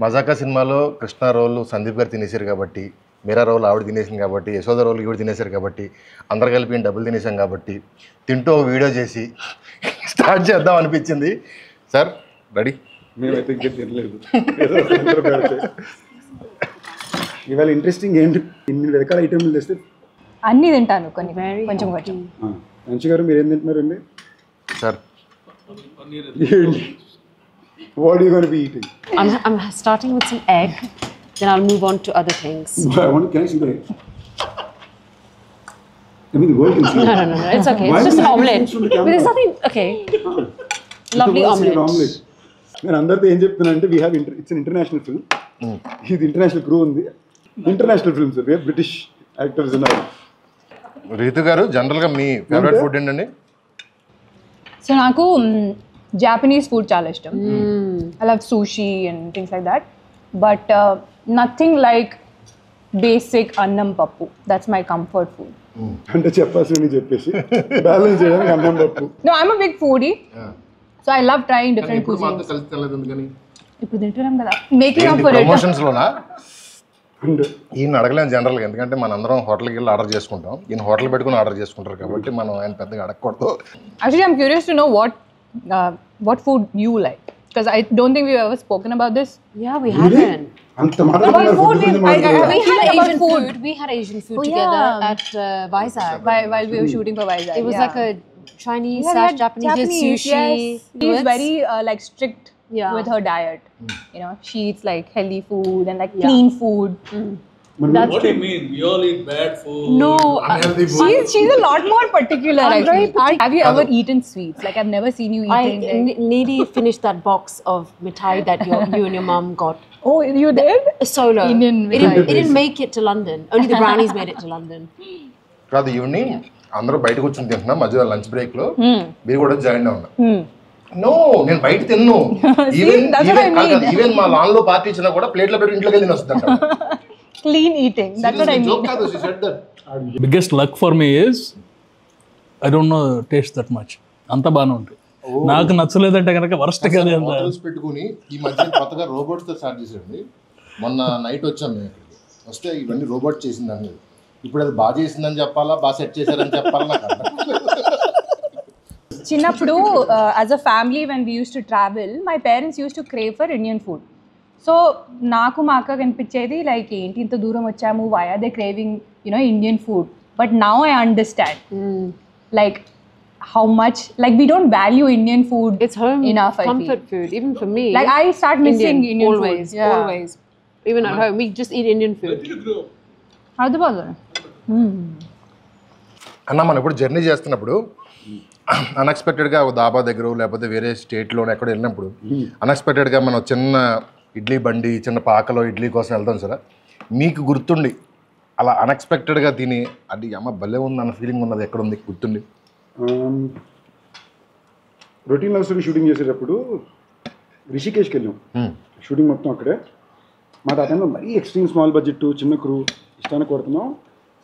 మజాకా సినిమాలో కృష్ణ రోల్ సందీప్ గారు తినేశారు కాబట్టి, మీరా రోల్ ఆవిడ తినేసింది కాబట్టి, యశోద రోల్ ఈవిడ తినేశారు కాబట్టి, అందరు కలిపి డబ్బులు తినేసాం కాబట్టి తింటూ ఒక వీడియో చేసి స్టార్ట్ చేద్దాం అనిపించింది. Sir ready? మేమైతే ఇంకా తినలేదు. ఇవాళ ఇంట్రెస్టింగ్ ఏంటి, ఇన్ని రకాల ఐటెంలు తెస్తే అన్నీ తింటాను, కొన్ని కొంచెం కొంచెం. మంచి గారు మీరు ఏం తింటున్నారండి sir? What are you going to be eating? I'm starting with some egg, then I'll move on to other things. Can I see the egg? I mean, the world can see. No, it's okay. It's just an omelette. But there's nothing. Okay. Lovely omelette. నేను అందరితో ఏం చెప్తున్నా అంటే it's international film. ఇది international crew ఉంది, international films, British actors ఉన్నారు. రీతు గారు, జనరల్గా మీ ఫేవరెట్ ఫుడ్ ఏంటండి? సో నాకు జాపనీస్ ఫుడ్ చాలా ఇష్టం. I love sushi and things like that, but nothing like basic అన్నం పప్పు. That's my comfort food. అంటే చెప్పాల్సింది చెప్పేసి బ్యాలెన్స్ చేయడానికి అన్నం పప్పు. No, I'm a big foodie, so I love trying different cuisines. ఇప్పుడు తింటున్నాం కదా, making up for it. Promotions లోనా ఈయన అడగలేము జనరల్గా, ఎందుకంటే మనందరం హోటల్కి వెళ్ళి ఆర్డర్ చేసుకుంటాం, ఈయన హోటల్ పెట్టుకుని ఆర్డర్ చేసుకుంటారు కాబట్టి మనం ఆయన పెద్దగా అడగకూడదు. Actually, I'm curious to know what food you like, because I don't think we've ever spoken about this. Yeah, we haven't. About food, We had Asian food together at Vizag. While we were shooting for Vizag. It was like a Chinese/Japanese sushi. Yes. She's very like strict with her diet. You know, she eats like healthy food and like clean food. What do you mean? We all eat bad food. No, unhealthy food. she's a lot more particular. I'm very particular. Have you ever eaten sweets? Like I've never seen you eating. Nearly finished that box of mithai that you and your mum got. Oh, you did? Solo. Indian it didn't make it to London. Only the brownies made it to London. కాదు, evening అందరూ బయట కూర్చొని తింటున్నాం, మధ్యలో lunch break లో మీరు కూడా join అవునా? నో, నేను బయట తిన్ను. ఈవెన్ మా లాన్ లో పార్టీ ఇచ్చినా కూడా ప్లేట్లో పెట్టి ఇంట్లోకి వెళ్ళి వస్తుందంట. Clean eating. That's what I mean. She said that. Biggest luck for me is I don't know taste that much. అంత బాగానే ఉంటుంది. నాకు నచ్చలేదంటే కనుక వరస్ట్ కదా. హోటల్స్ పెట్టుకుని ఈ మధ్య కొత్తగా రోబోట్స్ తో స్టార్ట్ చేసేయండి. మొన్న నైట్ వచ్చాం మేము ఇక్కడికి, వస్తే ఇవన్నీ రోబోట్ చేసిందని. ఇప్పుడు అది బాగా చేసిందని చెప్పాలా, బాగా సెట్ చేశారని చెప్పాలా నాకు అర్థం. చిన్నప్పుడు as a family when we used to travel, my parents used to crave for Indian food. So నాకు మా అక్క కనిపించేది లైక్ ఏంటి ఇంత దూరం వచ్చాము, why are they craving Indian food. But now I understand like how much like we don't value Indian food. It's home enough, comfort food, even for me. Like I start missing Indian always, food. Yeah. Always. Even at home, we just eat Indian food. అన్న, మనం ఇప్పుడు journey చేస్తున్నప్పుడు అన్ఎక్స్పెక్టెడ్గా ఒక దాబా దగ్గర లేకపోతే వేరే స్టేట్లో ఎక్కడ వెళ్ళినప్పుడు అన్ఎక్స్పెక్టెడ్గా మనం చిన్న ఇడ్లీ బండి, చిన్న పాకలో ఇడ్లీ కోసం వెళ్తాం సార్. మీకు గుర్తుండి అలా అన్ఎక్స్పెక్టెడ్గా తిని అది అమ్మ భలే ఉంది అన్న ఫీలింగ్ ఉన్నది ఎక్కడ ఉంది గుర్తుండి? రొటీన్ లవ్ స్టోరీ షూటింగ్ చేసేటప్పుడు రిషికేష్కి వెళ్ళాం. షూటింగ్ మొత్తం అక్కడే. మా ఆ టైంలో మరీ ఎక్స్ట్రీమ్ స్మాల్ బడ్జెట్, చిన్న క్రూ, ఇష్టాన్ని కొడుతున్నాం.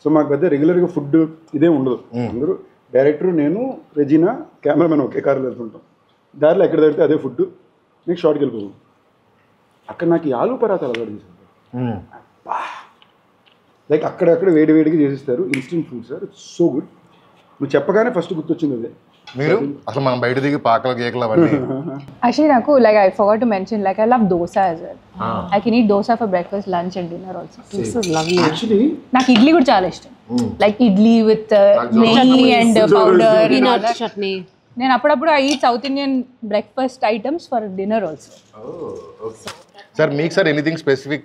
సో మాకు పెద్ద రెగ్యులర్గా ఫుడ్ ఇదే ఉండదు. అందరూ డైరెక్టర్, నేను, రెజీనా, కెమెరామెన్ ఒకే కారులో వెళ్తుంటాం. దారిలో ఎక్కడ దొరికితే అదే ఫుడ్. నెక్స్ట్ షార్ట్కి వెళ్ళిపోతాం. అక్కడ నాకు ఈ ఆలూ పరాతాలు అలవాటు చేశారు. లైక్ అక్కడక్కడ వేడిగా చేసిస్తారు. Instant food sir, it's so good. నువ్వు చెప్పగానే ఫస్ట్ గుర్తొచ్చింది అదే. మీరు అసలు మనం బయట దిగి పాకలు కేకలు అవన్నీ. Actually, Naku, like I forgot to mention, like I love dosa as well. I can eat dosa for breakfast, lunch and dinner also. This is lovely. Actually నాకు ఇడ్లీ కూడా చాలా ఇష్టం. Like idli with నెయ్యి and powder, Peanut chutney. నేను అప్పుడప్పుడు I eat South Indian breakfast items for dinner also. Sir మీకు sir anything specific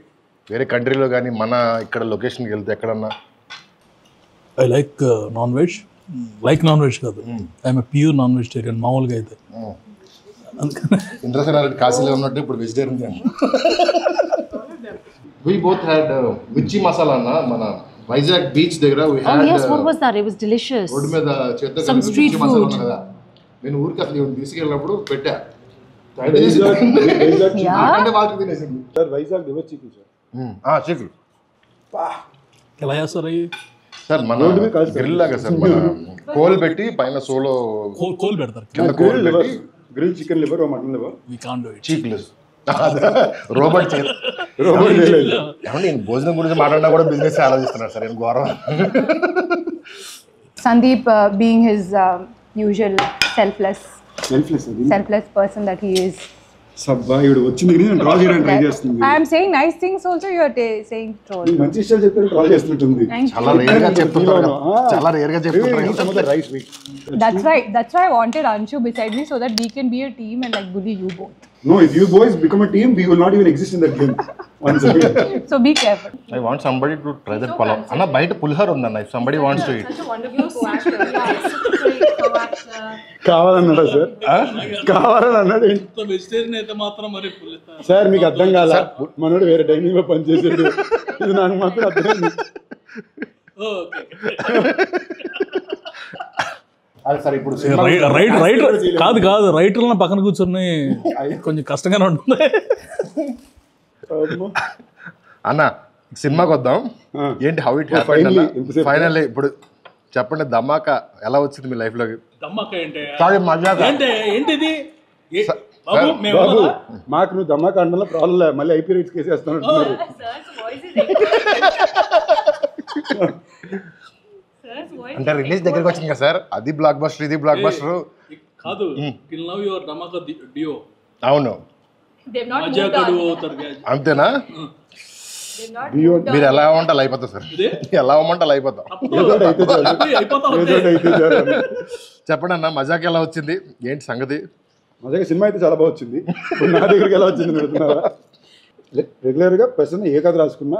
వేరే కంట్రీలో కానీ మన ఇక్కడ లొకేషన్కి వెళ్తే ఎక్కడన్నా? I like non veg. Like non veg కాదు, I'm a pure non vegetarian మామూలుగా అయితే. ఇంద్రసేనారెడ్డి కాశీలో ఉన్నట్టు ఇప్పుడు వెజిటేరియన్. We both had మిర్చి మసాలా అన్న మన వైజాగ్ బీచ్ దగ్గర. Oh yes, what was that? It was delicious. Road మీద చేద్దాం Some street food. కదా, నేను ఊరికి అసలు తీసుకెళ్ళినప్పుడు పెట్టా. Sir Vizag river chicken sir. Chicken ఎలా చేస్తారు అవి? సార్ మన గ్రిల్ లాగా సార్, మన కోల్ పెట్టి పైన సోలో కోల్ పెడతారు. కింద కోల్ పెట్టి grill chicken liver, mutton liver. We can't do it. చీక్లెస్ రోబోట్ రోబోట్ చేయలేదు. ఏమంటే నేను భోజనం గురించి మాట్లాడినా కూడా బిజినెస్ ఆలోచిస్తున్నాను సార్ నేను ఘోరం. Sandeep, being his usual selfless అది selfless person that he is. సబ్బా ఇవిడు వచ్చింది నేను డ్రా చేయడానికి ట్రై చేస్తుంది. I am saying nice things also, you are saying troll. ఈ మంచి విషయాలు చెప్పి డ్రా చేస్తుంటుంది. Thank you. చాలా రేర్ గా చెప్తుంటారు కదా. చాలా రేర్ గా చెప్తుంటారు కదా. Right week. That's why I wanted Anshu beside me so that we can be a team and like bully you both. No, if you boys become a team, we will not even exist in that game. Once again. So be careful. I want somebody to try that palav. అన్న బయట పులిహోర ఉందన్న. If somebody wants to eat. కావాలన్నాడా sir? కావాలని అన్నాడు. Vegetarian అయితే మాత్రం మరి sir మీకు అర్థం కాదా? మనోడు వేరే టైమింగ్ లో పనిచేసాడు. ఇది నాకు మాత్రం అర్థమైంది. అది సరే ఇప్పుడు రైటర్ కాదు రైటర్లను పక్కన కూర్చొని కొంచెం కష్టంగానే ఉంటుంది. అన్న సినిమాకి వద్దాం. ఏంటి హౌ ఇట్ హ్యాపెండ్ ఫైనల్లీ ఇప్పుడు చెప్పండి ధమాకా ఎలా వచ్చింది మీ లైఫ్ లోకి? దమ్మక్క ఏంటి సారీ మజాకా ఏంటిది బాబు మాకు నువ్వు దమ్మాక అండంలో ప్రాబ్లం లేదు. మళ్ళీ ఐపీ రైట్స్ కేసు వేస్తానంటున్నారు. అంటే రిలీజ్ దగ్గరికి వచ్చింది కదా సార్. అది బ్లాక్ బస్టర్ ఇది బ్లాక్ బస్టర్ కాదు. టిల్ నౌ యువర్ దమ్మక్క డియో. అవును అంతేనా? మీరు ఎలా అవ్వమంటే అలా అయిపోతాం సార్. ఎలా అవ్వమంటే అలా అయిపోతాం. చెప్పండి అన్న మజాక్ ఎలా వచ్చింది ఏంటి సంగతి? మజాగా సినిమా అయితే చాలా బాగా వచ్చింది. నా దగ్గరికి ఎలా వచ్చింది పెడుతున్నారా? రెగ్యులర్గా పర్సన్ ఏ కథ రాసుకున్నా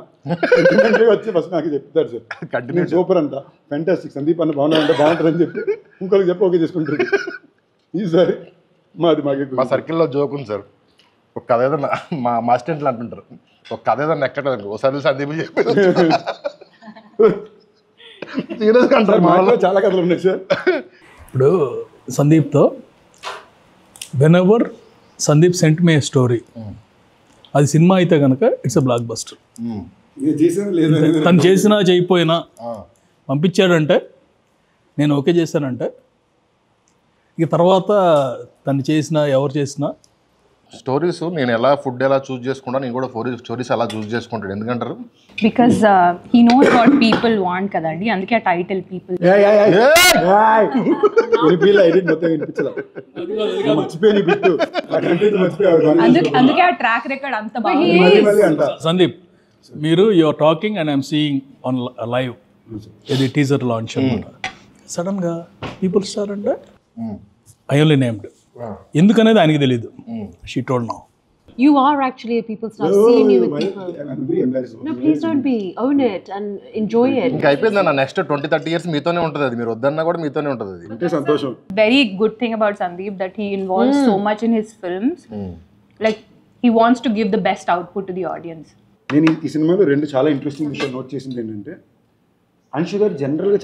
వచ్చి ఫస్ట్ నాకు చెప్తారు సార్ కంటిన్యూ సూపర్ అంట ఫెంటాస్టిక్ సందీప్ అన్న బాగున్నాడంటే బాగుంటుందని చెప్పి ఇంకొకరికి చెప్పి ఓకే చేసుకుంటారు. ఈసారి మా సర్కిల్లో జోక్ ఉంది సార్. ఒక కథ ఏదన్నా మా అసిస్టెంట్లు అంటుంటారు ఒక కథ ఏదన్నా ఎక్కట్లేదు ఒకసారి సందీప్ చెప్పి సీరియస్గా అంటారు. మాలో చాలా కథలు ఉన్నాయి సార్. ఇప్పుడు సందీప్తో whenever Sandeep sent me story అది సినిమా అయితే కనుక ఇట్స్ ఎ బ్లాక్ బస్టర్. తను చేసినా చేయకపోయినా పంపించాడంటే నేను ఓకే చేశానంటే ఇక తర్వాత తను చేసినా ఎవరు చేసినా స్టోరీస్ నేను ఎలా ఫుడ్ ఎలా చూస్ చేసుకుంటా నేను కూడా స్టోరీస్ అలా చూస్ చేసుకుంటాడు. ఎందుకంటారు? Because he knows what people want కదండి. అందుకే ఆ టైటిల్ పీపుల్. అందుకే ఆ ట్రాక్ రికార్డ్ అంత బాగుంది. సందీప్ మీరు you're talking and I'm seeing on live ఇది టీజర్ లాంచ్ అనమాట. సడన్గా పీపుల్ స్టార్ అంటే ఐ ఓన్లీ నేమ్డ్ ఎందుకనేది ఆయనకి తెలియదు. She told now. You are actually a people star. Seeing you with people. No, please don't be. Own it and enjoy it. ఇంకా అయిపోయిందన్న next 20-30 years మీతోనే ఉంటుంది అది. మీరు వద్దన్నా కూడా మీతోనే ఉంటుంది అది. అంటే సంతోషం. Very good thing about Sandeep that he involves so much in his films. Like he wants to give the best output to the audience. నేను ఈ సినిమాలో రెండు చాలా ఇంట్రెస్టింగ్ విషయాలు నోట్ చేసింది ఏంటంటే అంశు గారు జనరల్గా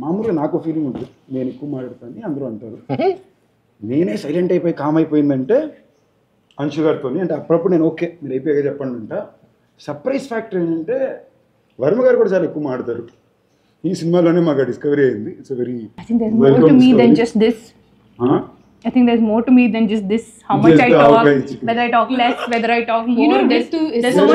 మామూలుగా నాకు ఫీలింగ్ ఉంటుంది నేను ఎక్కువ మాట్లాడతాను అందరూ అంటారు. నేనే సైలెంట్ అయిపోయి కామ్ అయిపోయిందంటే అంశు గారితో అంటే అప్పుడప్పుడు నేను ఓకే మీరు అయిపోయాక చెప్పండి అంట. సర్ప్రైజ్ ఫ్యాక్టర్ ఏంటంటే వర్మ గారు కూడా చాలా ఎక్కువ మాట్లాడతారు. ఈ సినిమాలోనే మాకు డిస్కవరీ అయింది. It's very I think there's more to me than just this. I think there's more to me than just this. How much I talk, whether I talk less, whether I talk more. You know, there's so much